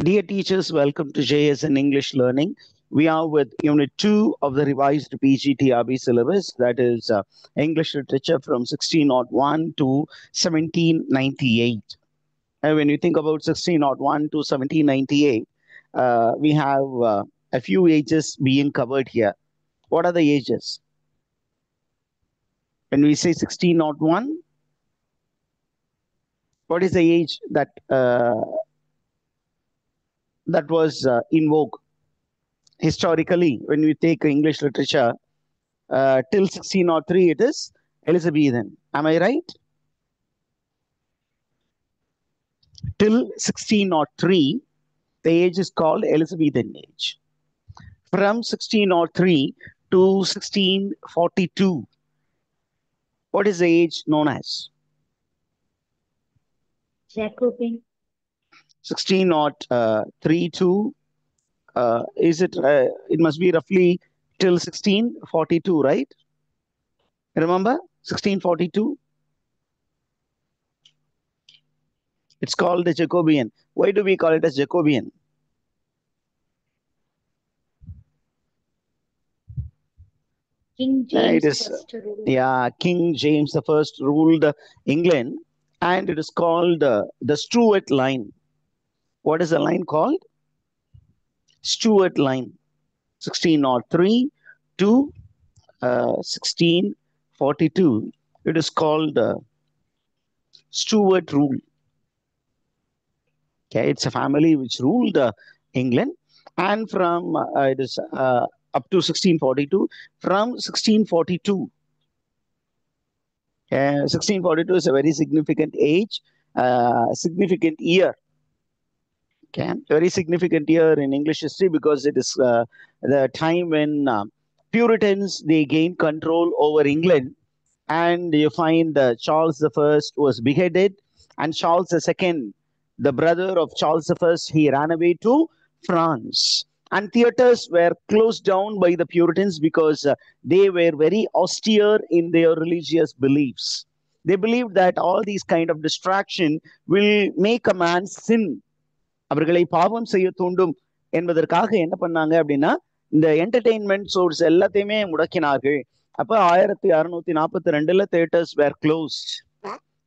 Dear teachers, welcome to JSN English Learning. We are with Unit 2 of the revised PGTRB syllabus, that is English Literature from 1601 to 1798. And when you think about 1601 to 1798, we have a few ages being covered here. What are the ages? When we say 1601, what is the age that was in vogue? Historically, when we take English literature, till 1603, it is Elizabethan. Am I right? Till 1603, the age is called Elizabethan age. From 1603 to 1642, what is the age known as? Jacobean. 1603 to, it must be roughly till 1642, right? Remember 1642? It's called the Jacobean. Why do we call it as Jacobean? King James King James the First ruled England, and it is called the Stuart line. What is the line called? Stuart line. 1603 to 1642. It is called Stuart rule. Okay, it's a family which ruled England, and from it is up to 1642. From 1642, 1642 is a very significant age, significant year. Okay, very significant year in English history because it is the time when Puritans, they gained control over England, and you find Charles I was beheaded, and Charles II, the brother of Charles I, he ran away to France. And theaters were closed down by the Puritans because they were very austere in their religious beliefs. They believed that all these kind of distraction will make a man sin. அவர்களை பாவம் செய்ய தூண்டும் என்பதற்காக என்ன பண்ணாங்க அப்படின்னா, இந்த entertainment source எல்லாத்தையுமே முடக்கினார்கள். அப்ப 1642 theaters were closed,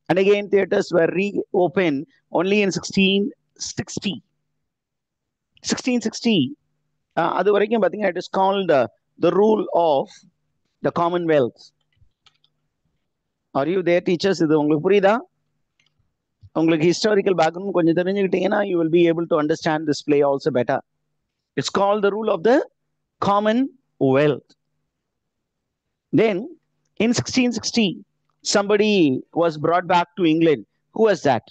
and again theaters were reopened only in 1660. 1660 அது வரைக்கும் பாத்தீங்கன்னா it is called the rule of the Commonwealth. Are you there, teachers? இது உங்களுக்கு புரியுதா? உங்களுக்கு ஹிஸ்டாரிக்கல் பேக்ரவுண்ட் கொஞ்சம் தெரிஞ்சுக்கிட்டீங்கன்னா you will be able to understand this play also better. It's called the rule of the Commonwealth. Then in 1660, somebody was brought back to England. Who was that?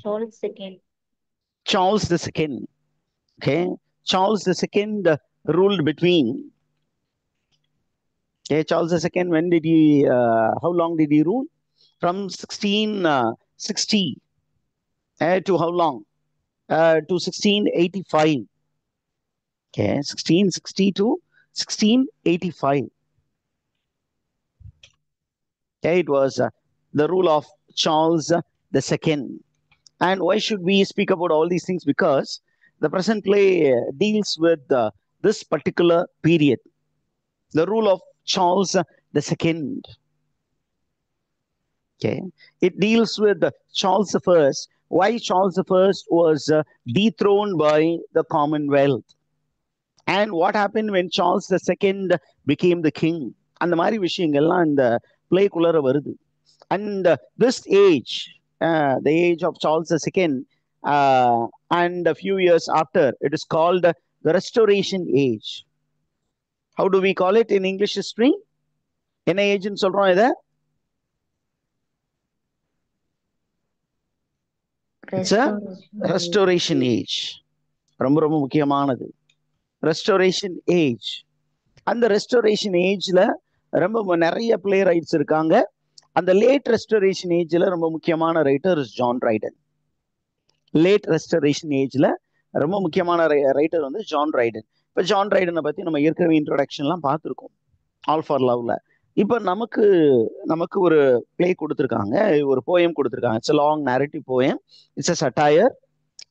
Charles II. Charles II. Okay, Charles II ruled between. Okay, Charles II, when did he, how long did he rule? From 1660 to how long? To 1685. Okay, 1660 to 1685. Okay, it was the rule of Charles II. And why should we speak about all these things? Because the present play deals with this particular period, the rule of Charles II. Okay, it deals with Charles I. Why Charles I was dethroned by the Commonwealth, and what happened when Charles II became the king. அந்த மாதிரி விஷயங்கள்லாம் இந்த பிளேக்குள்ளர வருது. And this age, the age of Charles II, and a few years after, it is called the Restoration Age. How do we call it in English history? என்ன ஏஜ்னு சொல்றோம் இத? It's a restoration age. ரொம்ப ரொம்ப முக்கியமானது. Restoration age. அந்த restoration ageல ரொம்ப நிறைய play rights இருக்காங்க. அந்த லேட் ரெஸ்டரேஷன் ஏஜ்ல ரொம்ப முக்கியமான ரைட்டர் ஜான் ரைடன். லேட் ரெஸ்டரேஷன் ஏஜ்ல ரொம்ப முக்கியமான ரைட்டர் வந்து ஜான் ரைடன். இப்போ ஜான் ரைடனை பத்தி நம்ம ஏற்கனவே இன்ட்ரோடக்ஷன்லாம் பார்த்துருக்கோம் ஆல் ஃபார் லவ்ல. இப்போ நமக்கு ஒரு பிளே கொடுத்துருக்காங்க, ஒரு போயம் கொடுத்துருக்காங்க. It's a long narrative poem, it's a satire.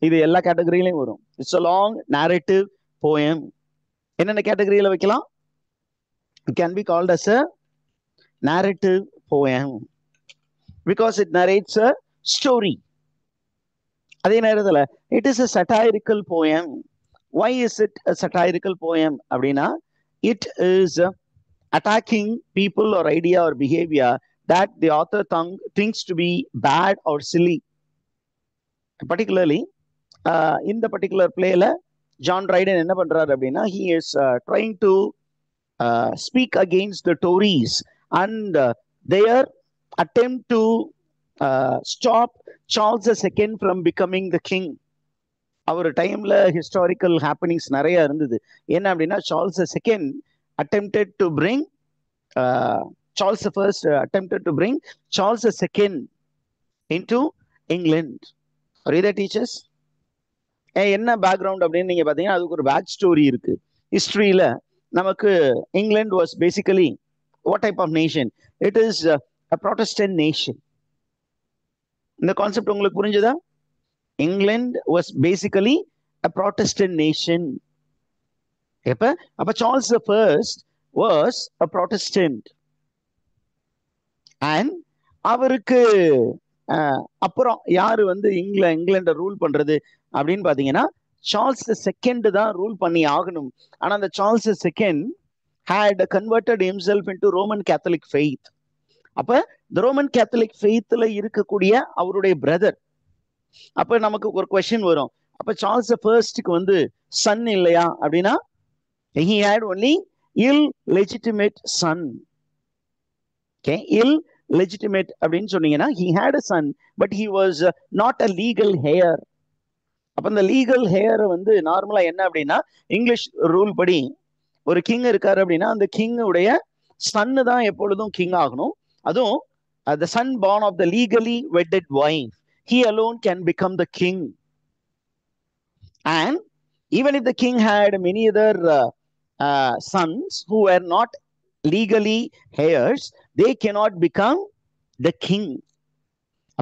இது எல்லா கேட்டகரியிலையும் வரும். It's a long narrative poem. என்னென்ன கேட்டகரியில வைக்கலாம்? It can be called as a narrative poem because it narrates a story. அதே நேரத்தில் it is a satirical poem. Why is it a satirical poem? அப்படின்னா it is attacking people or idea or behavior that the author thinks to be bad or silly. Particularly in the particular playல John Dryden என்ன பண்றாரு அப்படின்னா he is trying to speak against the Tories and their attempt to stop Charles II from becoming the king. அவர் டைம்ல historical happenings நிறைய இருந்தது. என்ன அப்படின்னா Charles II attempted to bring Charles I attempted to bring Charles II into England. Are you there, teachers? என்ன background அப்படின்னு நீங்க பாத்தீங்கன்னா அதுக்கு ஒரு பேக் ஸ்டோரி இருக்கு. ஹிஸ்டரியில நமக்கு England was basically what type of nation? It is a Protestant nation. இந்த கான்செப்ட் உங்களுக்கு புரிஞ்சுதா? England was basically a Protestant nation. அப்ப Charles I was a Protestant. And அவருக்கு அப்புறம் யாரு வந்து இங்கிலாண்டை ரூல் பண்றது அப்படின்னு பாத்தீங்கன்னா சார்ல்ஸ் II தான் ரூல் பண்ணி ஆகணும். ஆனா அந்த Charles II had converted himself into Roman Catholic faith. அப்ப the Roman Catholic faithல இருக்கக்கூடிய அவருடைய பிரதர். அப்ப நமக்கு ஒரு கொஸ்டின் வரும், அப்ப சார்ல்ஸ் I வந்து சன் இல்லையா அப்படின்னா he had only illegitimate son. Okay, illegitimate அப்படின்னு சொன்னீங்கன்னா he had a son but he was not a legal heir. அப்ப இந்த லீகல் ஹேர் வந்து நார்மலா என்ன அப்படின்னா இங்கிலீஷ் ரூல் படி ஒரு கிங் இருக்காரு அப்படின்னா அந்த கிங் உடைய சன்னு தான் எப்பொழுதும் கிங் ஆகணும். அதுவும் the son born of the legally wedded wife, he alone can become the king. And even if the king had many other sons who were not legally heirs, they cannot become the king.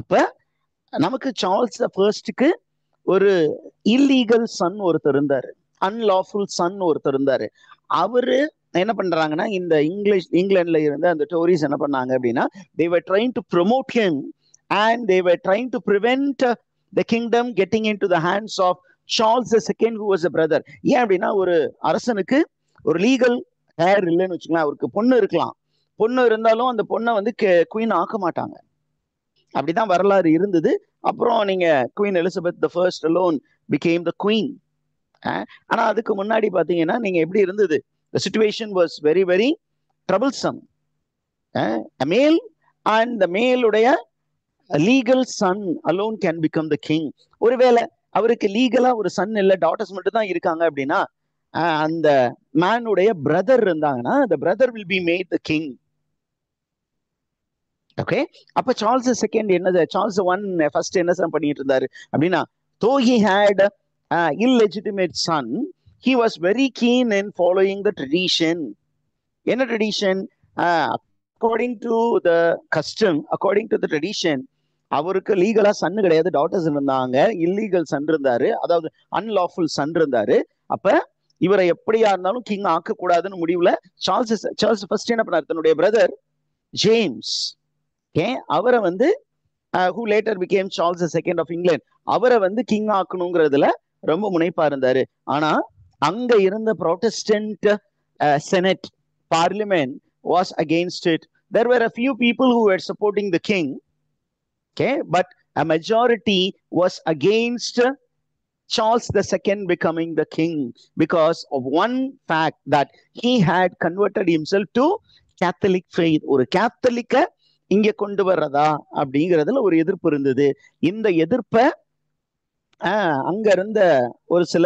அப்ப நமக்கு Charles I ஒரு illegal Sun ஒருத்தர் இருந்தாரு, unlawful Sun ஒருத்தர் இருந்தாரு. அவரு என்ன பண்றாங்கன்னா இந்த இங்கிலாந்துல இருந்த அந்த டோரிஸ் என்ன பண்ணாங்க அப்படின்னா they were trying to promote him and they were trying to prevent the kingdom getting into the hands of Charles II who was a brother. ஏன் அப்படின்னா ஒரு அரசனுக்கு ஒரு லீகல் ஹேர் இல்லைன்னு வச்சுக்கலாம், அவருக்கு பொண்ணு இருக்கலாம், பொண்ணு இருந்தாலும் அந்த பொண்ணை வந்து குயின் ஆக்க மாட்டாங்க. அப்படிதான் வரலாறு இருந்தது. அப்புறம் நீங்க queen Elizabeth the first alone became the queen. ஆனா அதுக்கு முன்னாடி பாத்தீங்கன்னா நீங்க எப்படி இருந்தது? The situation was very very troublesome. A male and the male உடைய legal son alone can become the king. ஒருவேளை அவருக்கு லீகலா ஒரு சன் இல்ல, டாட்டர்ஸ் மட்டும் தான் இருக்காங்க அப்படின்னா அந்த மேனுடைய பிரதர் இருந்தாங்கன்னா the brother will be made the king. Okay, அப்ப சார்ல்ஸ் II என்னது, சார்ல்ஸ் I ஃபர்ஸ்ட் என்ன பண்ணிட்டு இருந்தாரு அப்படின்னா though he had illegitimate son, he was very keen in following the tradition. என்ன tradition? according to the custom, according to the tradition, அவருக்கு லீகலா Sun கிடையாது, டாட்டர்ஸ் இருந்தாங்க, இல்லீகல் சன் இருந்தாரு, அதாவது அன்லாஃபுல் சன் இருந்தாரு. அப்ப இவரை எப்படியா இருந்தாலும் கிங் ஆக்க கூடாதுன்னு முடிவுல சார்ல்ஸ் ஃபர்ஸ்ட் என்ன பண்ணாரு, தன்னுடைய பிரதர் ஜேம்ஸ் அவரை வந்து who later became Charles II of England, அவரை வந்து கிங் ஆக்கணுங்கிறதுல ரொம்ப முனைப்பா இருந்தாரு. ஆனா அங்க இருந்த Protestant senate parliament was against it. There were a few people who were supporting the king, okay, but a majority was against Charles II becoming the king because of one fact that he had converted himself to Catholic faith. ஒரு கேத்தலிக்க இங்க கொண்டு வர்றதா அப்படிங்கிறதுல ஒரு எதிர்ப்பு இருந்தது. இந்த எதிர்ப்பை அங்க இருந்த ஒரு சில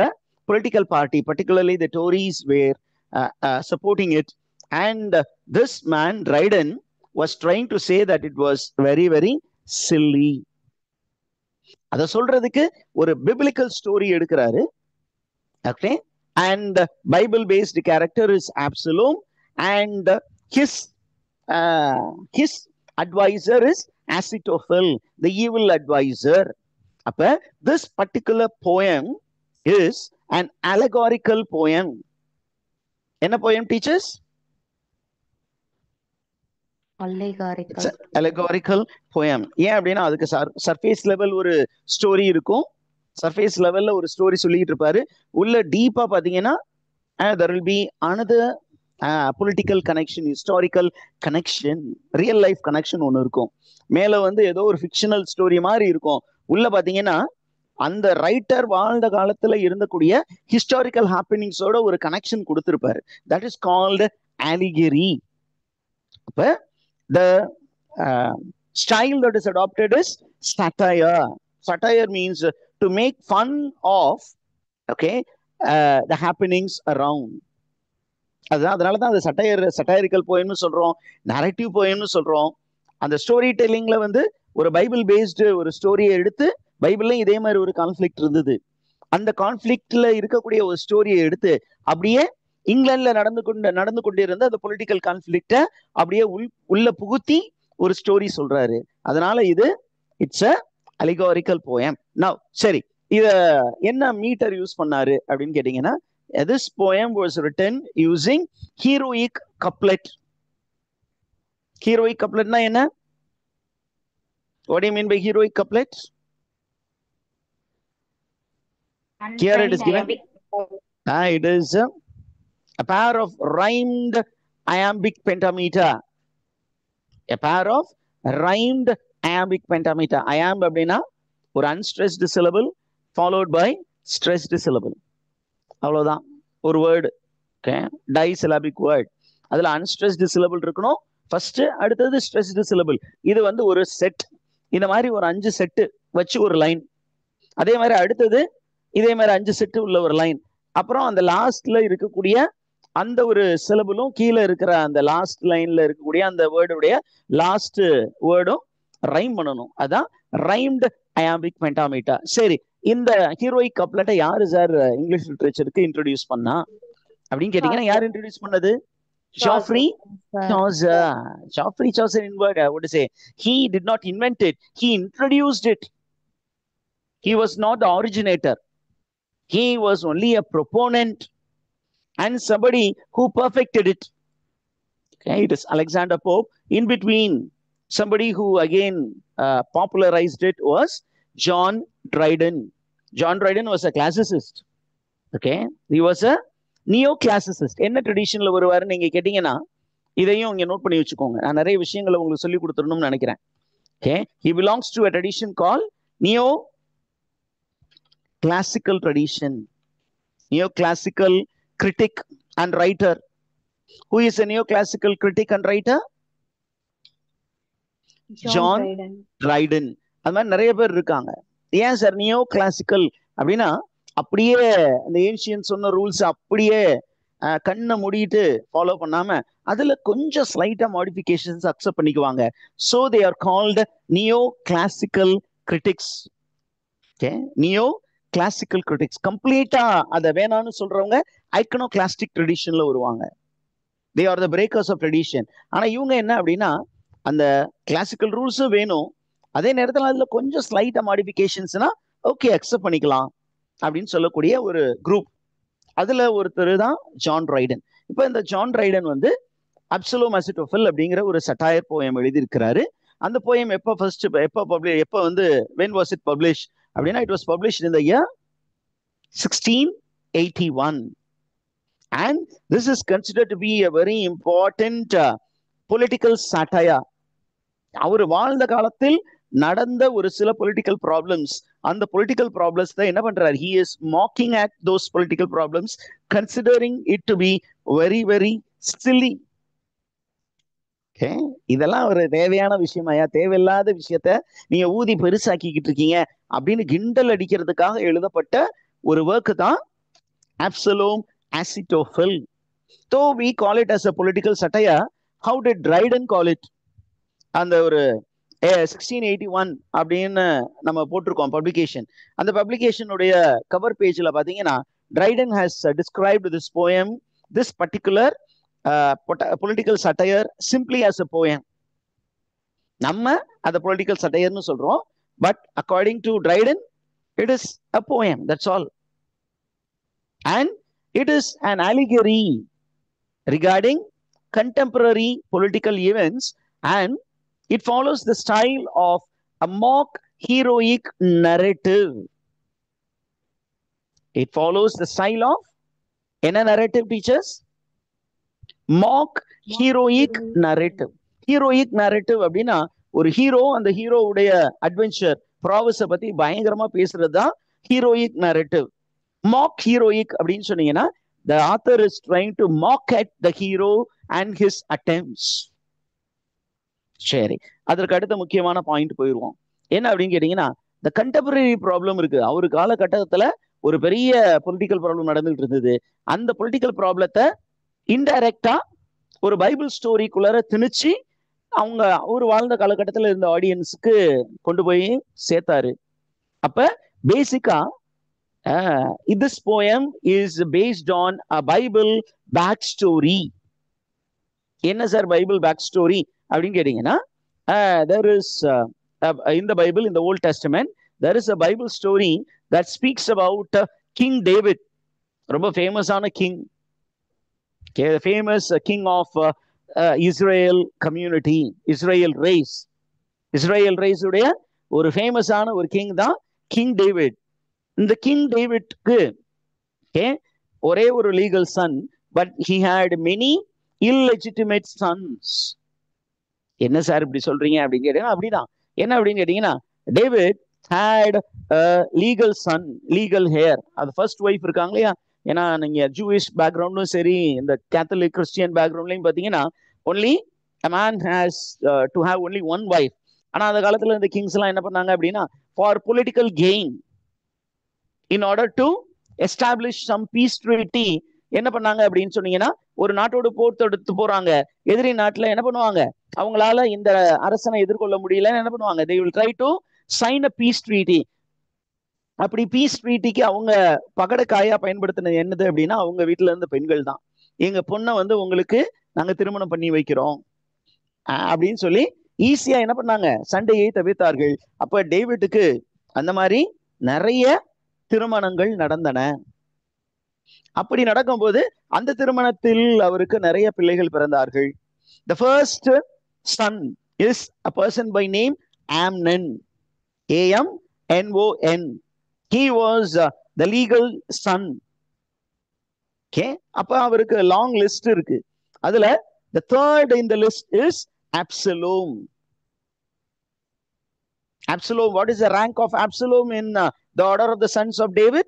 political party, particularly the Tories, were supporting it, and this man Dryden was trying to say that it was very very silly. அத சொல்றதுக்கு ஒரு biblical story எடுக்கிறாரு. Okay, and Bible based character is Absalom and his his advisor is Asitophel, the evil advisor. அப்ப this particular poem is an allegorical poem. என்ன poem, teachers? Allegorical poem. ஏன் அப்படின்னா அதுக்கு surface level ஒரு story இருக்கும். Surface லெவல்ல ஒரு story சொல்லிட்டு இருப்பாரு. உள்ள டீப்பா பாத்தீங்கன்னா there will be another political connection, historical connection, real life connection ஒன்று இருக்கும். மேல வந்து ஏதோ ஒரு ஃபிக்ஷனல் ஸ்டோரி மாதிரி இருக்கும். உள்ள பாத்தீங்கன்னா அந்த ரைட்டர் வாழ்ந்த காலத்துல இருந்தக்கூடிய ஹிஸ்டாரிக்கல் ஹாப்பனிங்ஸோட ஒரு கனெக்ஷன் கொடுத்திருப்பாரு. That is called allegory. அப்ப the style that is adopted is satire. Satire means to make fun of, okay, the happenings around. அதனாலதான் அந்த சட்டையரிக்கல் போயம்னு சொல்றோம், நரேட்டிவ் போயம்னு சொல்றோம். அந்த ஸ்டோரி டெல்லிங்ல வந்து ஒரு பைபிள் பேஸ்டு ஒரு ஸ்டோரியை எடுத்து, பைபிள்லயும் இதே மாதிரி ஒரு கான்ஃபிளிக்ட் இருந்தது, அந்த கான்ஃபிளிக்ட்ல இருக்கக்கூடிய ஒரு ஸ்டோரியை எடுத்து அப்படியே இங்கிலாந்துல நடந்து கொண்டிருந்த அந்த பொலிட்டிக்கல் கான்ஃபிளிக்ட அப்படியே உள்ள புகுத்தி ஒரு ஸ்டோரி சொல்றாரு. அதனால இது இட்ஸ் அ அலிகாரிக்கல் போயம். நவ் சரி, இத என்ன மீட்டர் யூஸ் பண்ணாரு அப்படின்னு கேட்டீங்கன்னா, this poem was written using heroic couplet. Heroic couplet na enna? What do you mean by heroic couplet? Here it is given. It is a pair of rhymed iambic pentameter. A pair of rhymed iambic pentameter. Iamb அப்படின்னா ஒரு unstressed syllable followed by stressed syllable. அவ்வளவுதான் ஒரு word. Okay, disyllabic word. அதுல unstressed syllable இருக்கணும் first, அடுத்தது stressed syllable. இது வந்து ஒரு செட். இந்த மாதிரி ஒரு 5 செட்டு வச்சு ஒரு லைன், அதே மாதிரி அடுத்தது இதே மாதிரி 5 செட்டு உள்ள ஒரு லைன், அப்புறம் அந்த லாஸ்ட்ல இருக்கக்கூடிய அந்த ஒரு சிலபிளும் கீழே இருக்கிற அந்த லாஸ்ட் லைன்ல இருக்கக்கூடிய அந்த வேர்டுடைய லாஸ்ட் வேர்டும் ரைம் பண்ணணும். அதான் ரைம்டு அயாம்பிக் பென்டாமீட்டா. சரி, இந்த ஹீரோயிக் கப்லெட்டை யாரு சார் இங்கிலீஷ் லிட்ரேச்சருக்கு இன்ட்ரோடியூஸ் பண்ணா அப்படின்னு கேட்டீங்கன்னா, யார் இன்ட்ரோடியூஸ் பண்ணது? Geoffrey Chaucer. Geoffrey Chaucer inward, I would say. He did not invent it. He introduced it. He was not the originator. He was only a proponent and somebody who perfected it. Okay, it is Alexander Pope. In between, somebody who again popularized it was John Dryden. John Dryden was a classicist. Okay, he was a neo-classicist. என்ன ட்ரெடிஷன்ல வருவாருன்னு நீங்க கேட்டீங்கன்னா, இதையும் இங்க note பண்ணி வச்சுக்கோங்க. நான் நிறைய விஷயங்களை உங்களுக்கு சொல்லி கொடுத்துடணும்னு நினைக்கிறேன். Okay, he belongs to a tradition called neo-classical tradition. Neo-classical critic and writer. Who is a neo-classical critic and writer? John Dryden. அது மாதிரி நிறைய பேர் இருக்காங்க. ஏன் சார் நியோ கிளாசிக்கல் அப்படின்னா, அப்படியே அந்த ஏன்ஷியன் சொன்ன ரூல்ஸ் அப்படியே கண்ணை மூடிட்டு ஃபாலோ பண்ணாம அதுல கொஞ்சம் ஸ்லைட்டா மாடிஃபிகேஷன்ஸ் அக்செப்ட் பண்ணிக்குவாங்க. So they are called neo classical critics. Okay, neo classical critics. கம்ப்ளீட்டா அதை வேணான்னு சொல்றவங்க ஐக்கனோ கிளாஸ்டிக் ட்ரெடிஷன்ல வருவாங்க. They are the breakers of tradition. ஆனா இவங்க என்ன அப்படின்னா, அந்த கிளாசிக்கல் ரூல்ஸும் வேணும், அதே நேரத்தில் அதுல கொஞ்சம் ஸ்லைட்டா மாடிஃபிகேஷன்ஸ்னா ஓகே அக்செப்ட் பண்ணிக்கலாம் அப்படின்னு சொல்லக்கூடிய ஒரு குரூப். அதுல ஒருத்தர் தான் ஜான் ட்ரைடன். இப்போ இந்த ஜான் ட்ரைடன் வந்து அப்சலோம் அசிட்டோஃபெல் அப்படிங்கிற ஒரு சட்டாயர் போயம் எழுதியிருக்கிறாரு. அந்த போயம் எப்போ வந்து when was it published அப்படின்னா, it was published in the year 1681 and this is considered to be a very important political satire. அவர் வாழ்ந்த காலத்தில் நடந்த ஒரு சில பொலிட்டிக்கல் ப்ராப்ளம்ஸ், அந்த பொலிட்டிக்கல் ப்ராப்ளம்ஸ் தான் என்ன பண்றாரு, he is mocking at those political problems, considering it to be very very silly. இதெல்லாம் ஒரு தேவையான விஷயமாயா? தேவையில்லாத விஷயத்த நீங்க ஊதி பெருசாக்கிக்கிட்டு இருக்கீங்க அப்படின்னு கிண்டல் அடிக்கிறதுக்காக எழுதப்பட்ட ஒரு ஒர்க் தான் Absalom அசிட்டோஃபெல். Though we call it as a political satire, how did Dryden call it? அந்த ஒரு 1681 அப்படின்னு நம்ம போட்டிருக்கோம் பப்ளிகேஷன். அந்த பப்ளிகேஷனுடைய கவர் பேஜ்ல பாத்தீங்கன்னா, Dryden has described this poem, this particular political satire simply as a poem. நம்ம அதை பொலிட்டிக்கல் சட்டையர்னு சொல்றோம், but according to Triton it is a poem, that's all. And it is an allegory regarding contemporary political events, and it follows the style of a mock heroic narrative. It follows the style of என்ன narrative, teachers? mock heroic narrative. heroic narrative அப்படின்னா ஒரு hero, அந்த ஹீரோவுடைய adventure ப்ராவஸை பத்தி பயங்கரமா பேசுறது தான் heroic narrative. mock heroic அப்படின்னு சொன்னீங்கன்னா the author is trying to mock at the hero and his attempts. சரி, அதற்கு அடுத்த முக்கியமான பாயிண்ட் போயிடுவோம். என்ன அப்படின்னு கேட்டீங்கன்னா, the contemporary ப்ராப்ளம் இருக்கு. அவரு காலகட்டத்துல ஒரு பெரிய பொலிட்டிக்கல் ப்ராப்ளம் நடந்துகிட்டு இருந்தது. அந்த பொலிட்டிக்கல் ப்ராப்ளத்தை இன்டைரக்டா ஒரு பைபிள் ஸ்டோரிக்குள்ளார திணிச்சு அவங்க அவர் வாழ்ந்த காலகட்டத்தில் இருந்த ஆடியன்ஸுக்கு கொண்டு போய் சேர்த்தாரு. அப்ப பேசிக்கா this poem is based on a Bible backstory. என்ன சார் பைபிள் பேக் ஸ்டோரி அப்படின்னு கேட்டீங்கன்னா, there is in the Bible, in the Old Testament, there is a Bible story that speaks about King David, ரொம்ப ஃபேமஸான king, famous king of Israel community, Israel race. Israel race உடைய ஒரு ஃபேமஸான ஒரு king தான் king David. இந்த king டேவிட்க்கு ஒரே ஒரு legal son, but he had many illegitimate sons. என்ன சார் இப்படி சொல்றீங்க அப்படின்னு கேட்டீங்கன்னா, அப்படிதான். என்ன அப்படின்னு கேட்டீங்கன்னா, David had a legal son, legal heir. அது ஃபர்ஸ்ட் ஒய்ஃப் இருக்காங்க இல்லையா? ஏன்னா நீங்க ஜூயிஷ் பேக்ரவுண்டும் சரி, இந்த கேத்தலிக் கிறிஸ்டியன் பேக்ரவுண்ட்லையும் பார்த்தீங்கன்னா, only a man has to have only one wife. ஆனா அந்த காலத்துல இந்த கிங்ஸ் எல்லாம் என்ன பண்ணாங்க அப்படின்னா, for political gain, in order to establish some peace treaty, என்ன பண்ணாங்க அப்படின்னு சொன்னீங்கன்னா, ஒரு நாட்டோடு போர் தொடுத்து போறாங்க, எதிரி நாட்டுல என்ன பண்ணுவாங்க, அவங்களால இந்த அரசனை எதிர்கொள்ள முடியலன்னு என்ன பண்ணுவாங்க, they will try to sign a peace treaty. அப்படி பீஸ் ட்ரீட்டிக்கு அவங்க பகடக்காயா பயன்படுத்தினது என்னது அப்படின்னா, அவங்க வீட்டுல இருந்த பெண்கள் தான். எங்க பொண்ணை வந்து உங்களுக்கு நாங்க திருமணம் பண்ணி வைக்கிறோம் அப்படின்னு சொல்லி ஈஸியா என்ன பண்ணாங்க, சண்டையை தவிர்த்தார்கள். அப்ப டேவிட்டுக்கு அந்த மாதிரி நிறைய திருமணங்கள் நடந்தன. அப்படி நடக்கும்போது அந்த திருமணத்தில் அவருக்கு நிறைய பிள்ளைகள் பிறந்தார்கள். The first son is a person by name Amnon, Amnon. He was the legal son. Okay, அப்ப அவருக்கு லாங் லிஸ்ட் இருக்கு. அதுல the third in the list is Absalom. Absalom, what is the rank of Absalom in the order of the sons of David?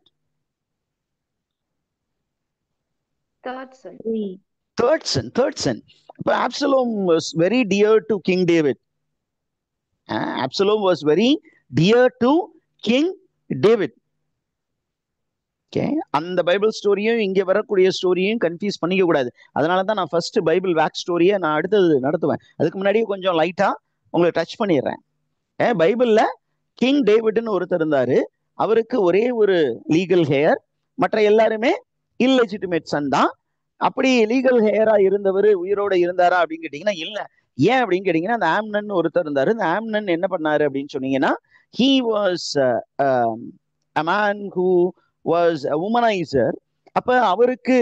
Third son. Third son. But Absalom was very dear to King David. Absalom was very dear to King David. Okay, அந்த Bible ஸ்டோரியும் இங்க வரக்கூடிய ஸ்டோரியும் confuse பண்ணிக்க கூடாது. அதனாலதான் நான் first Bible back ஸ்டோரியை நான் அடுத்தது நடத்துவேன். அதுக்கு முன்னாடியே கொஞ்சம் லைட்டா உங்களுக்கு டச் பண்ணிடுறேன். பைபிள்ல கிங் டேவிட்னு ஒருத்தர் இருந்தாரு. அவருக்கு ஒரே ஒரு லீகல் ஹேர், மற்ற எல்லாருமே இல்லெஜிட்டிமேட் சன் தான். அப்படி லீகல் ஹேரா இருந்தவர் உயிரோட இருந்தாரா அப்படின்னு கேட்டீங்கன்னா இல்ல. ஏன் அப்படின்னு கேட்டீங்கன்னா, அந்த ஆம்னன் ஒருத்தர் இருந்தாரு. இந்த ஆம்னன் என்ன பண்ணாரு அப்படின்னு சொன்னீங்கன்னா, he was a man who was a womanizer. அப்ப அவருக்கு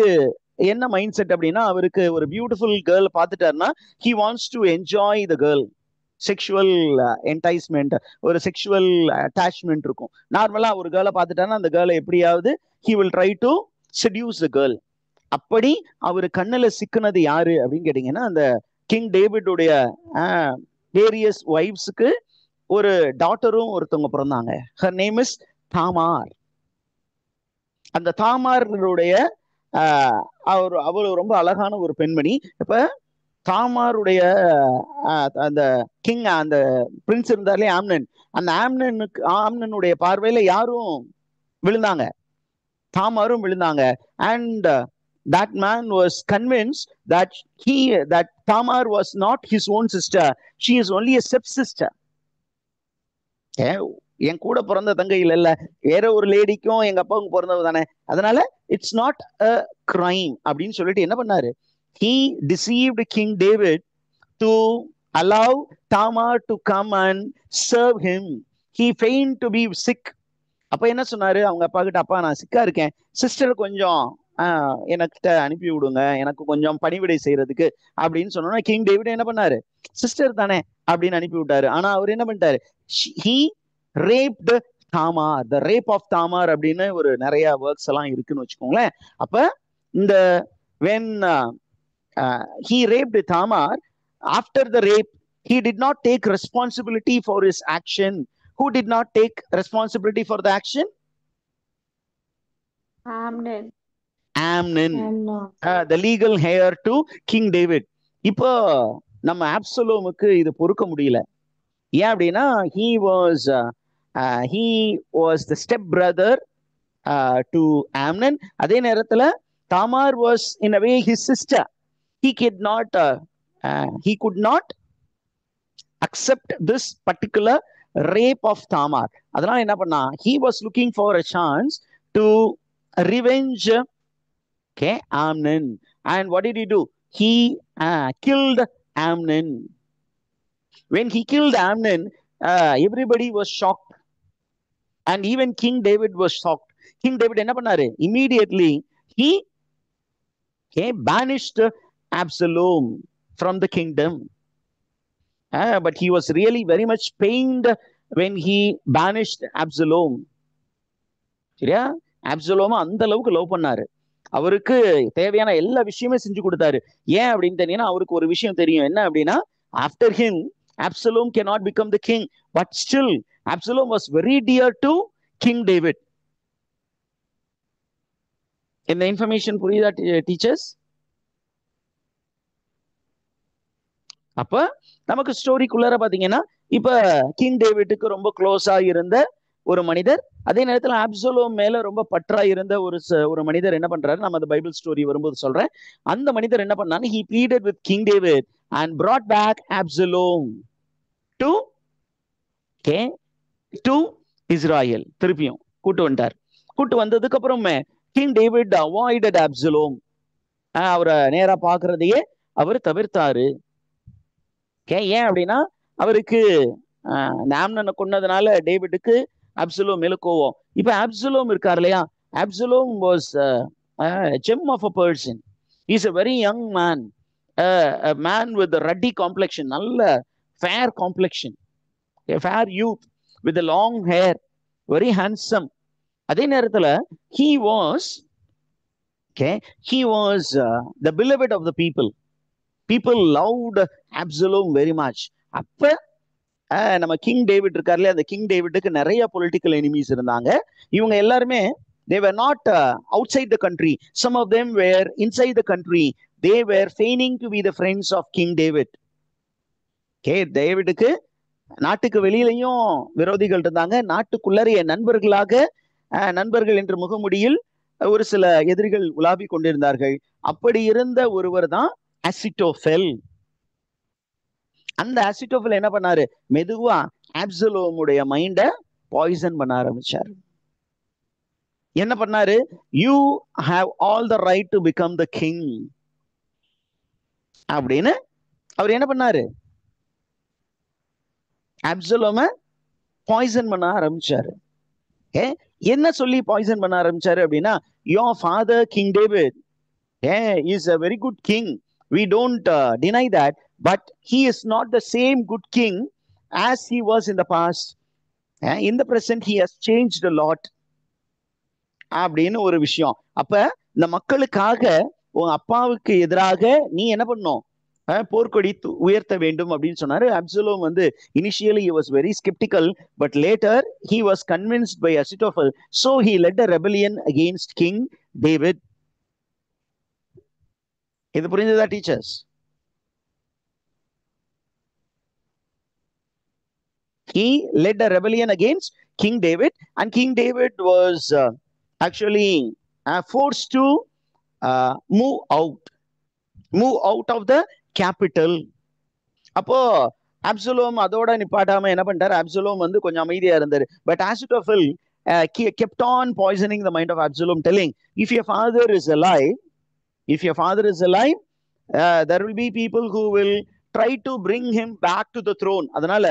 என்ன மைண்ட் செட் அப்படின்னா, அவருக்கு ஒரு பியூட்டிஃபுல் கேர்ள் பார்த்துட்டாருன்னா he wants to enjoy the girl. Sexual enticement, ஒரு செக்ஷுவல் அட்டாச்மெண்ட் இருக்கும். நார்மலா ஒரு கேர்ளை பார்த்துட்டாருன்னா அந்த கேர்ளை எப்படியாவது he will try to seduce the girl. அப்படி அவரு கண்ணுல சிக்குனது யாரு அப்படின்னு கேட்டீங்கன்னா, அந்த கிங் டேவிடுடைய வேரியஸ் வைஃப்ஸுக்கு ஒரு டாட்டரும் ஒருத்தவங்க பிறந்தாங்க. her name is Tamar. அந்த தாமாருடைய அவரு ரொம்ப அழகான ஒரு பெண்மணி. இப்ப தாமாருடைய அந்த கிங், அந்த பிரின்ஸ் இருந்தாலே ஆம்னன், அந்த ஆம்னனுடைய பார்வையில யாரும் விழுந்தாங்க, தாமாரும் விழுந்தாங்க. And that man was convinced that Tamar was not his own sister. She is only a stepsister. என் கூட பிறந்த தங்கை இல்ல, வேற ஒரு லேடிக்கும் எங்க அப்பாவுக்கு பிறந்தது தானே, அதனால இட்ஸ் நாட் அ கிரைம் அப்படின்னு சொல்லிட்டு என்ன பண்ணாரு, he deceived King David to allow Tamar to come and serve him. He feigned to be sick. அப்ப என்ன சொன்னாரு அவங்க அப்பா கிட்ட, அப்பா நான் சிக்கா இருக்கேன், சிஸ்டர் கொஞ்சம் எனக்கிட்ட அனுப்பி விடுங்க, எனக்கு கொஞ்சம் பணிவிடை செய்யறதுக்கு அப்படின்னு சொன்னோன்னா கிங் டேவிட் என்ன பண்ணாரு, சிஸ்டர் தானே அப்படின்னு அனுப்பி விட்டாரு. ஆனா அவர் என்ன பண்ணிட்டாரு, he raped Tamar, the rape of Tamar அப்படின்னு ஒரு நிறைய ஒர்க்ஸ் எல்லாம் இருக்குன்னு வச்சுக்கோங்களேன். அப்ப இந்த when he raped Tamar, after the rape he did not take responsibility for his action. Who did not take responsibility for the action? Amnon. Amnon, the legal heir to King David. இப்போ நம்ம ஆப்சலோமுக்கு இது பொறுக்க முடியல. ஏன் அப்படின்னா he was the step brother to Amnon. அதே நேரத்துல Tamar was in a way his sister. He could not accept this particular rape of Tamar. அதனால என்ன பண்ணா, he was looking for a chance to revenge Amnon. And what did he do? He killed Amnon. When he killed Amnon, everybody was shocked, and even King David was shocked. King David என்ன பண்ணாரு, immediately he banished Absalom from the kingdom. But he was really very much pained when he banished Absalom. சரியா, Absalom அந்த அளவுக்கு love பண்ணாரு, அவருக்கு தேவையான எல்லா விஷயமே செஞ்சு கொடுத்தாரு. ஏன் அப்படின்னு தெரியும்னா அவருக்கு ஒரு விஷயம் தெரியும், என்ன அப்படின்னா after him Absalom cannot become the king, but still Absalom was very dear to King David. இந்த இன்ஃபர்மேஷன் புரியுதா டீச்சர்ஸ்? அப்ப நமக்கு ஸ்டோரிக்குள்ளார பாத்தீங்கன்னா இப்ப கிங் டேவிட்டுக்கு ரொம்ப க்ளோஸா இருந்த ஒரு மனிதர், அதே நேரத்துல அப்சலோம் மேல ரொம்ப பற்றா இருந்த ஒரு மனிதர் என்ன பண்றாரு, நம்ம அந்த பைபிள் ஸ்டோரி வரும்போது சொல்றேன். அந்த மனிதர் என்ன பண்ணாரு, he pleaded with King David and brought back Absalom to Israel. திருப்பியும் கூட்டு வந்துட்டார். கூட்டு வந்ததுக்கு அப்புறமே கிங் டேவிட் அவாய்டட் அப்சலோம், அவரை நேரா பாக்குறதையே அவர் தவிர்த்தாரு. ஏன் அப்படின்னா அவருக்கு ஆம்னனை கொன்னதுனால டேவிட்டுக்கு அப்சலோம் மேல கோவம். இப்ப அப்சலோம் இருக்கார் இல்லையா, Absalom was a gem of a person. He is a very young man, a man with a ruddy complexion, நல்ல fair complexion, a fair youth with a long hair, very handsome. அதே நேரத்துல he was the beloved of the people. People loved Absalom very much. அப்ப நம்ம king David இருக்காருல்ல, அந்த king டேவிட்டுக்கு நிறைய political enemies இருந்தாங்க. இவங்க எல்லாருமே they were not outside the country, some of them were inside the country. They were feigning to be the friends of King David. டேவிட்டுக்கு நாட்டுக்கு வெளியிலையும் விரோதிகள் இருந்தாங்க, நாட்டுக்குள்ளறைய நண்பர்கள் என்ற முகமுடியில் ஒரு சில எதிரிகள் உலாவி கொண்டிருந்தார்கள். அப்படி இருந்த ஒருவர் தான் அசிட்டோபெல். அந்த அசிட்டோபெல் என்ன பண்ணாரு, மெதுவா அப்சலோமுடைய மைண்ட பாய்சன் பண்ண ஆரம்பிச்சாரு. என்ன பண்ணாரு, you have all the right to become the king அப்படின்னு அவர் என்ன பண்ணாரு, அப்சலோம பாய்சன் பண்ண ஆரம்பிச்சாரு. என்ன சொல்லி பாய்சன் பண்ண ஆரம்பிச்சாரு அப்படின்னா, your father King David is a very good king, we don't deny that, but he is not the same good king as he was in the past. In the present he has changed a lot அப்படின்னு ஒரு விஷயம். அப்ப இந்த மக்களுக்காக உன் அப்பாவுக்கு எதிராக நீ என்ன பண்ணும், போர்க்கொடி உயர்த்த வேண்டும் அப்படின்னு சொன்னாரு. Absalom initially he was very skeptical, but later he was convinced by Ahithophel, so he led a rebellion against King David. இது புரிஞ்சதா teachers? He led a rebellion against King David, and King David was actually forced to move out of the capital. அப்போ Absalom அதோட நிப்பாட்டாம என்ன பண்ணிட்டாரு, Absalom கொஞ்சம் அமைதியா இருந்தாரு. But Ahithophel kept on poisoning the mind of Absalom, telling, if your father is alive, there will be people who will try to bring him back to the throne. அதனால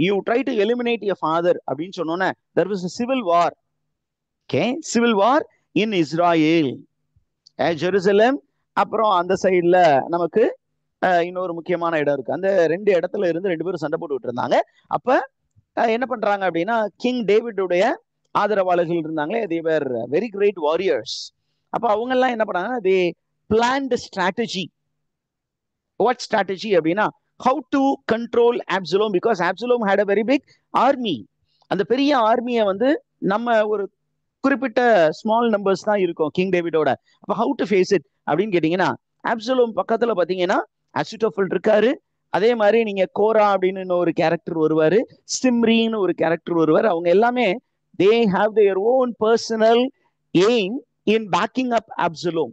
you try to eliminate your father அப்படின்னு சொன்னோன்னே there was a civil war. Okay, civil war in Israel, Jerusalem, அப்புறம் அந்த சைட்ல நமக்கு இன்னொரு முக்கியமான இடம் இருக்கு. அந்த 2 இடத்துல இருந்து 2 பேரும் சண்டை போட்டுட்டு இருந்தாங்க. அப்ப என்ன பண்றாங்க அப்படின்னா, கிங் டேவிடுடைய ஆதரவாளர்கள் இருந்தாங்களே, they were very great warriors. அப்ப அவங்க எல்லாம் என்ன பண்ணாங்கன்னா, they planned strategy. What strategy அப்படின்னா, how to control Absalom, because Absalom had a very big army. அந்த பெரிய ஆர்மியை வந்து நம்ம ஒரு குறிப்பிட்ட ஸ்மால் நம்பர்ஸ் தான் இருக்கும் கிங் டேவிடோட. அப்ப how to face it அப்படின்னு கேட்டீங்கன்னா, Absalom பக்கத்துல பாத்தீங்கன்னா அசிட்டோஃபல் இருக்காரு. அதே மாதிரி நீங்க கோரா அப்படின்னு ஒரு கேரக்டர் வருவாரு, சிம்ரின்னு ஒரு கேரக்டர் வருவாரு. அவங்க எல்லாமே they have their own personal aim in backing up Absalom.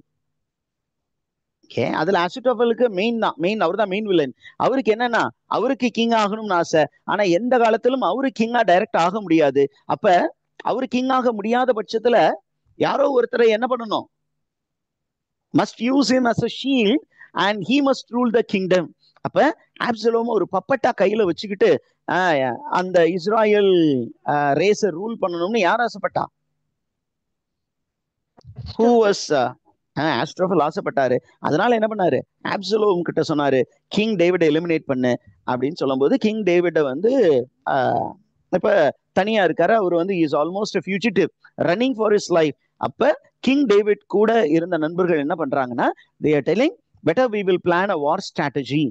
Okay, அதுல அசிட்டோஃபலுக்கு மெயின் அவர் தான் மெயின் வில்லன். அவருக்கு என்னன்னா, அவருக்கு கிங் ஆகணும்னு ஆசை. ஆனா எந்த காலத்திலும் அவரு கிங்கா டைரக்ட் ஆக முடியாது. அப்ப அவரு கிங் ஆக முடியாத பட்சத்துல யாரோ ஒருத்தரை என்ன பண்ணணும், must use him as a shield and he must rule the kingdom. அப்ப ஆப்சலோம் ஒரு பப்பட்டா கையில வச்சுக்கிட்டு அந்த இஸ்ராயல் ரேஸை ரூல் பண்ணணும்னு யார் ஆசைப்பட்டா? who was ஆஸ்ட்ரோஃபல் ஆசைப்பட்டாரு. அதனால என்ன பண்ணாரு, ஆப்சலோம் கிட்ட சொன்னாரு, கிங் டேவிடை எலிமினேட் பண்ணு அப்படின்னு சொல்லும் போது, கிங் டேவிட வந்து இப்ப தனியா இருக்காரு. அவர் வந்து is almost fugitive running for his life. அப்ப கிங் டேவிட் கூட இருந்த நண்பர்கள் என்ன பண்றாங்கன்னா, they are telling better we will plan a war strategy.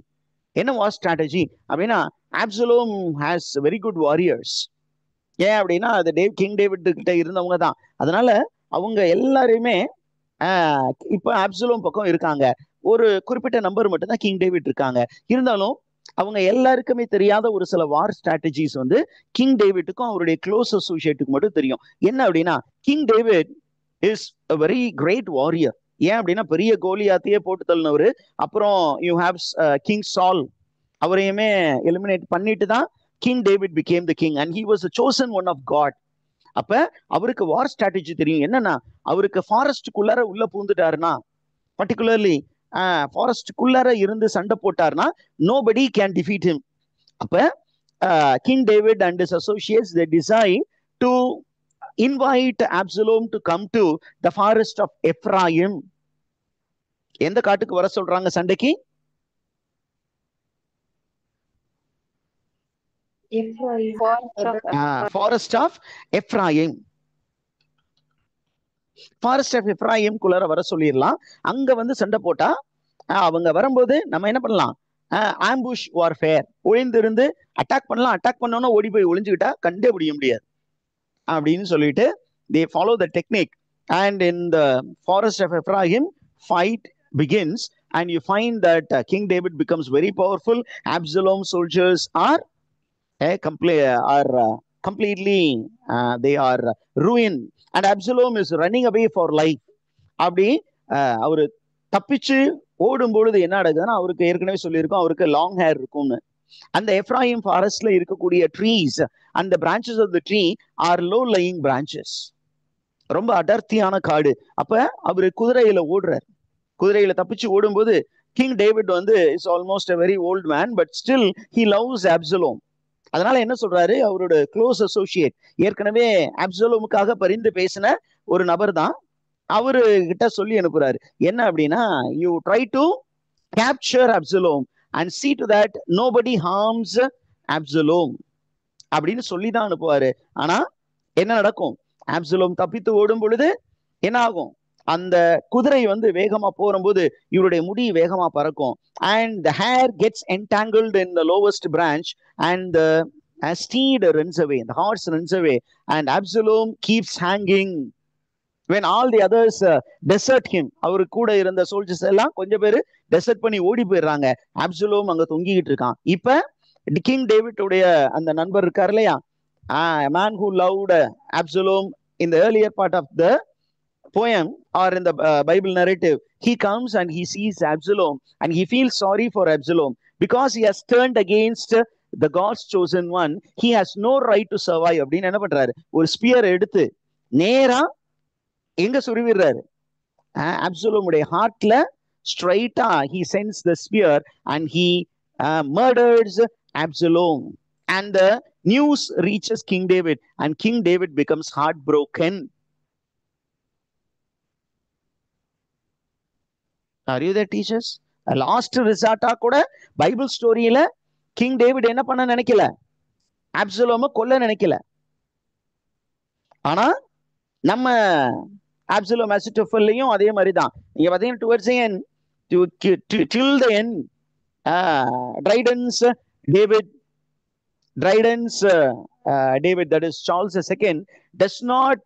என்ன war strategy அப்படின்னா, ஆப்சலோம் has very good warriors. ஏன் அப்படின்னா அது கிங் டேவிட் கிட்ட இருந்தவங்க தான். அதனால அவங்க எல்லாரையுமே இப்ப ஆப்சலோம் பக்கம் இருக்காங்க. ஒரு குறிப்பிட்ட நம்பர் மட்டும் தான் கிங் டேவிட் இருக்காங்க. இருந்தாலும் அவங்க எல்லாருக்குமே தெரியாத ஒரு சில வார் ஸ்ட்ராட்டஜிஸ் வந்து கிங் டேவிட்டுக்கும் அவருடைய க்ளோஸ் அசோசியேட்டுக்கு மட்டும் தெரியும். என்ன அப்படின்னா, king David is a very great warrior. ஏன் அப்படின்னா பெரிய கோலியாத்தையே போட்டு தள்ளினவர். அப்புறம் யூ ஹேவ் கிங் சால், அவரையுமே எலிமினேட் பண்ணிட்டு தான் king David became the king and he was the chosen one of God. அப்ப அவருக்கு வார் ஸ்ட்ராட்டஜி தெரியும். என்னன்னா, அவருக்கு ஃபாரஸ்டுக்குள்ளார உள்ள பூந்துட்டாருன்னா, பர்டிகுலர்லி ஃபாரஸ்டுக்குள்ளார இருந்து சண்டை போட்டாருன்னா nobody can defeat him. அப்ப king David and his associates they decide to invite Absalom to come to the forest of Ephraim. எந்த காட்டுக்கு வர சொல்றாங்க சண்டைக்கு? Forest of Ephraim. Forest of Ephraim குள்ளார வர சொல்லிடலாம். அங்க வந்து சண்டை போட்டா அவங்க வரும்போது நம்ம என்ன பண்ணலாம், ஆம்புஷ் வார்ஃபேர், ஒளிந்திருந்து அட்டாக் பண்ணலாம். அட்டாக் பண்ணோன்னா ஓடி போய் ஒளிஞ்சுக்கிட்டா கண்டே பிடிக்க முடியாது அப்படின்னு சொல்லிட்டு they follow the technique. And in the forest of Ephraim fight begins and you find that King David becomes very powerful. Absalom soldiers are completely they are ruined and Absalom is running away for life. அப்படி அவரு தப்பிச்சு ஓடும் பொழுது என்ன நடக்குதுன்னா, அவருக்கு ஏற்கனவே சொல்லியிருக்கோம் அவருக்கு லாங் ஹேர் இருக்கும்னு. அந்த எப்ராயிம் ஃபாரஸ்ட்ல இருக்கக்கூடிய ட்ரீஸ், அந்த branches of the tree are low lying branches, ரொம்ப அடர்த்தியான காடு. அப்ப அவரு குதிரையில ஓடுறார். குதிரையில தப்பிச்சு ஓடும்போது கிங் டேவிட் வந்து is almost a very old man but still he loves Absalom. அதனால என்ன சொல்றாரு, அவரோட க்ளோஸ் அசோசியேட், ஏற்கனவே அப்சலோமுக்காக பரிந்து பேசின ஒரு நபர் தான், அவரு கிட்ட சொல்லி அனுப்புறாரு. என்ன அப்படின்னா, you try to capture Absalom and see to that nobody harms Absalom அப்படின்னு சொல்லி தான் அனுப்புவாரு. ஆனா என்ன நடக்கும், ஆப்சலோம் தப்பித்து ஓடும் பொழுது என்ன ஆகும், அந்த குதிரை வந்து வேகமா போகும்போது இவருடைய முடி வேகமா பறக்கும். and the hair gets entangled in the lowest branch and the steed runs away, the horse runs away and Absalom keeps hanging when all the others desert him. அவரு கூட இருந்த சோல்ஜர்ஸ் எல்லாம் கொஞ்சம் பேரு டெசர்ட் பண்ணி ஓடி போயிடுறாங்க. ஆப்சலோம் அங்க தொங்கிக்கிட்டு இருக்கான். இப்ப கிங் டேவிட் உடைய அந்த நண்பர் இருக்காரு இல்லையா, a man who loved Absalom in the earlier part of the poem or in the Bible narrative, he comes and he sees Absalom and he feels sorry for Absalom because he has turned against the God's chosen one. He has no right to survive அப்படின்னு என்ன பண்றாரு, ஒரு sphere எடுத்து நேரா எங்க சுருவிடுறாரு, அப்சலோமுடைய ஹார்ட்ல straight he sends the spear and he murders Absalom. And the news reaches King David, and King David becomes heartbroken. Are you there, teachers? Last ரிசார்ட்டா கூட பைபிள் ஸ்டோரியில கிங் டேவிட் என்ன பண்ண நினைக்கல, ஆப்சலோம கொல்ல நினைக்கல. ஆனா நம்ம ஆப்சலோம் அசிட்டோஃபல்லையும் அதே மாதிரி தான். நீங்க பாத்தீங்கன்னா towards the end, till the end, Dryden's David, that is Charles II, does not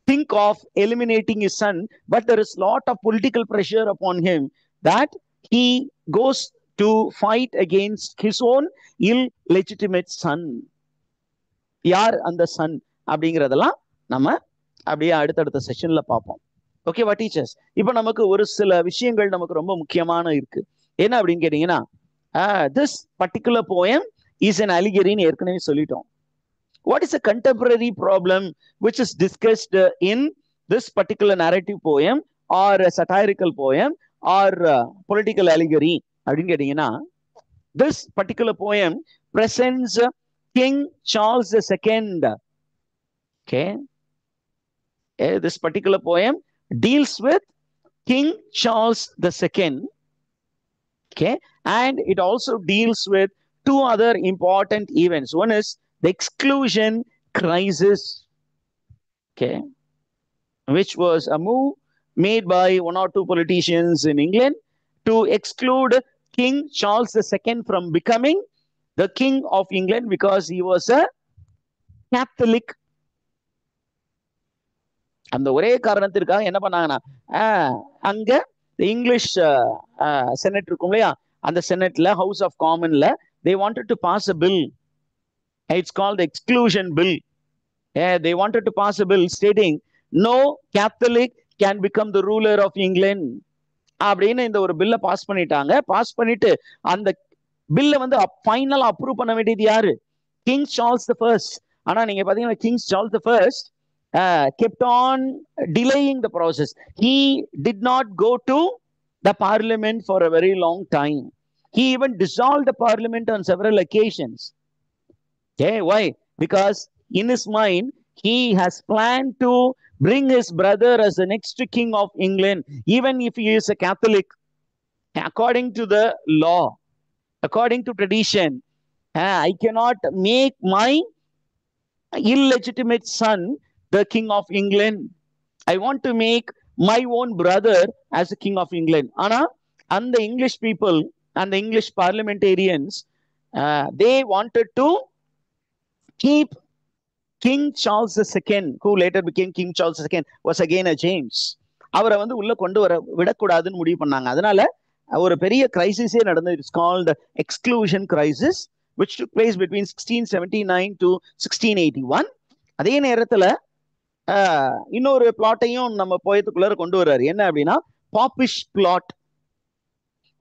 think of eliminating his son, but there is a lot of political pressure upon him that he goes to fight against his own illegitimate son. யார் அந்த Sun அப்படிங்கிறதெல்லாம் நம்ம அப்படியே அடுத்தடுத்த செஷன்ல பார்ப்போம். ஓகேவா teachers? இப்போ நமக்கு ஒரு சில விஷயங்கள் நமக்கு ரொம்ப முக்கியமான இருக்கு. என்ன அப்படின்னு கேட்டீங்கன்னா, this particular poem is an allegory ன்னு ஏற்கனவே சொல்லிட்டோம். What is a contemporary problem which is discussed in this particular narrative poem or a satirical poem or political allegory அப்படின்னு கேட்டீங்கன்னா, this particular poem presents King Charles II. Okay, this particular poem deals with King Charles II. Okay, and it also deals with two other important events. One is the exclusion crisis, okay, which was a move made by one or two politicians in England to exclude King Charles II from becoming the King of England because he was a Catholic. அந்த ஒரே காரணத்திற்காக என்ன பண்ணாங்கன்னா, அங்க English senate இருக்கும் இல்லையா, அந்த செனட்ல ஹவுஸ் ஆஃப் காமன்ல they wanted to pass a bill. It's called the exclusion bill. They wanted to pass a bill stating no Catholic can become the ruler of England அப்படின்னு இந்த ஒரு பில்லை பாஸ் பண்ணிட்டாங்க. பாஸ் பண்ணிட்டு அந்த பில்லை வந்து ஃபைனலா அப்ரூவ் பண்ண வேண்டியது யாரு? King Charles the first. ஆனா நீங்க பாத்தீங்கன்னா king Charles the first kept on delaying the process. He did not go to the parliament for a very long time. He even dissolved the parliament on several occasions. Okay, why? Because in his mind, he has planned to bring his brother as the next king of England, even if he is a Catholic. According to the law, according to tradition, I cannot make my illegitimate son the king of England. I want to make my own brother as the king of England. Ana, and the English people and the English parliamentarians, they wanted to keep King Charles II, who later became King Charles II, was again a James. அவரை வந்து உள்ள கொண்டு வர விடக்கூடாதுன்னு முடிவு பண்ணாங்க. அதனால ஒரு பெரிய கிரைசிஸே நடந்தது. It's called exclusion crisis, which took place between 1679 to 1681. அதே நேரத்துல இன்னொரு பிளாட்டையும் நம்ம போயத்துக்குள்ள கொண்டு வர்றாரு. என்ன அப்படின்னா popish plot.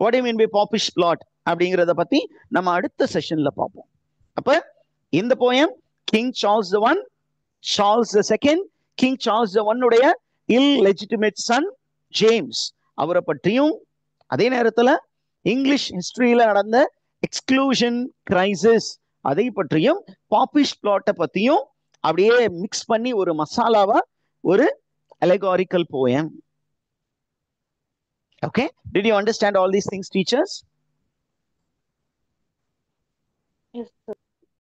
What you mean by popish plot அப்படிங்கிறத பத்தி நம்ம அடுத்த செஷன்ல பார்ப்போம். அப்ப இந்த poem king Charles I, Charles II, king Charles I உடைய இல்லெஜிட்டிமேட் சன் ஜேம்ஸ் அவரை பற்றியும், அதே நேரத்துல இங்கிலீஷ் ஹிஸ்டரியில நடந்த எக்ஸ்க்ளூஷன் கிரைசிஸ் அதை பற்றியும், பாப்பிஷ் பிளாட்டை பத்தியும் அப்படியே மிக்ஸ் பண்ணி ஒரு மசாலாவா ஒரு allegorical poem. Okay, did you understand all these things, teachers? Yes, sir.